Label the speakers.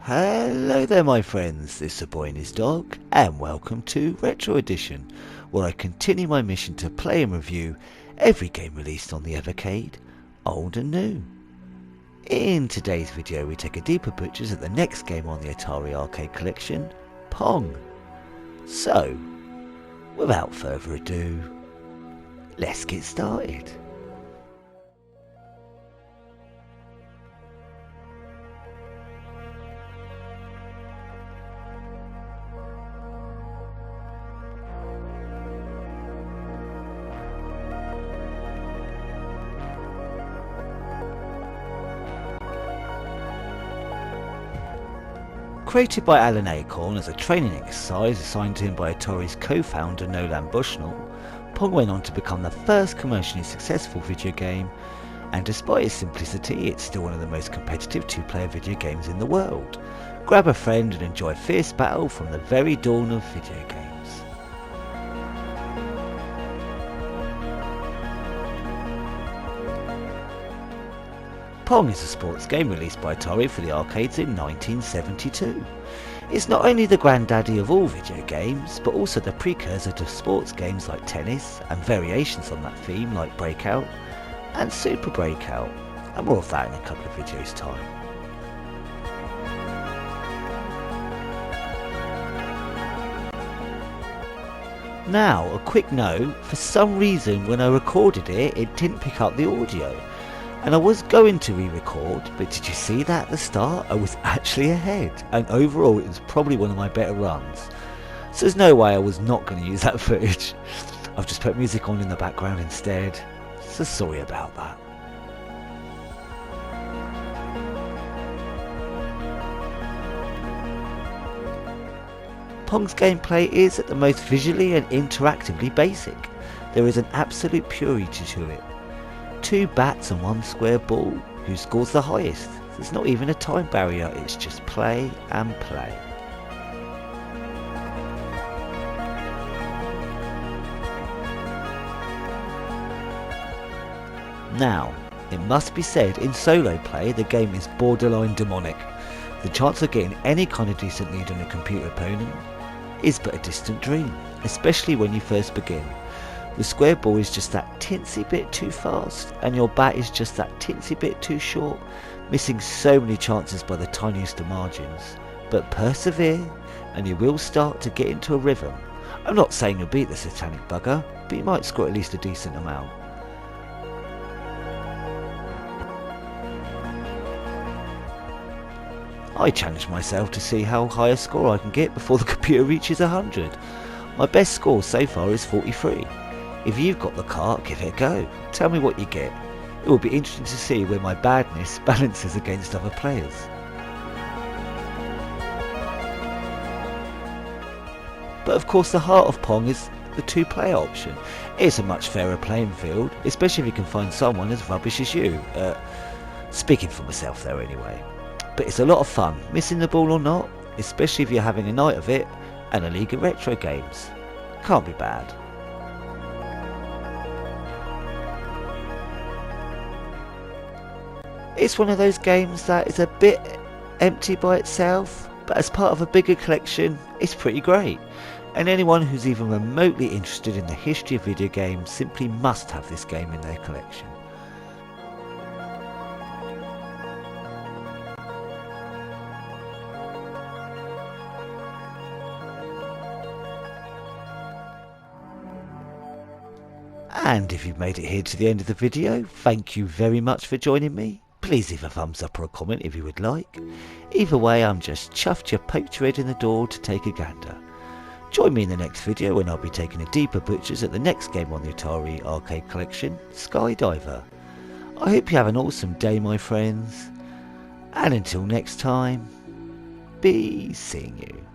Speaker 1: Hello there my friends, this is the boy and his dog, and welcome to Retro Edition, where I continue my mission to play and review every game released on the Evercade, old and new. In today's video we take a deeper pictures at the next game on the Atari Arcade collection, Pong. So, without further ado, let's get started. Created by Alan Acorn as a training exercise assigned to him by Atari's co-founder Nolan Bushnell, Pong went on to become the first commercially successful video game, and despite its simplicity, it's still one of the most competitive two-player video games in the world. Grab a friend and enjoy fierce battle from the very dawn of video games. Pong is a sports game released by Atari for the arcades in 1972. It's not only the granddaddy of all video games, but also the precursor to sports games like tennis, and variations on that theme like Breakout and Super Breakout, and more of that in a couple of videos' time. Now, a quick note, for some reason when I recorded it didn't pick up the audio. And I was going to re-record, but did you see that at the start? I was actually ahead, and overall it was probably one of my better runs. So there's no way I was not going to use that footage. I've just put music on in the background instead, so sorry about that. Pong's gameplay is at the most visually and interactively basic. There is an absolute purity to it. 2 bats and 1 square ball. Who scores the highest? There's not even a time barrier, it's just play and play. Now, it must be said, in solo play the game is borderline demonic. The chance of getting any kind of decent lead on a computer opponent is but a distant dream, especially when you first begin. The square ball is just that tinsy bit too fast, and your bat is just that tinsy bit too short, missing so many chances by the tiniest of margins. But persevere, and you will start to get into a rhythm. I'm not saying you'll beat the satanic bugger, but you might score at least a decent amount. I challenge myself to see how high a score I can get before the computer reaches 100. My best score so far is 43. If you've got the cart, give it a go. Tell me what you get. It will be interesting to see where my badness balances against other players. But of course the heart of Pong is the 2-player option. It's a much fairer playing field, especially if you can find someone as rubbish as you. Speaking for myself there anyway. But it's a lot of fun, missing the ball or not, especially if you're having a night of it and a league of retro games. Can't be bad. It's one of those games that is a bit empty by itself, but as part of a bigger collection, it's pretty great. And anyone who's even remotely interested in the history of video games simply must have this game in their collection. And if you've made it here to the end of the video, thank you very much for joining me. Please leave a thumbs up or a comment if you would like. Either way, I'm just chuffed you poked your head in the door to take a gander. Join me in the next video when I'll be taking a deeper butchers at the next game on the Atari Arcade collection, Skydiver. I hope you have an awesome day my friends, and until next time, be seeing you.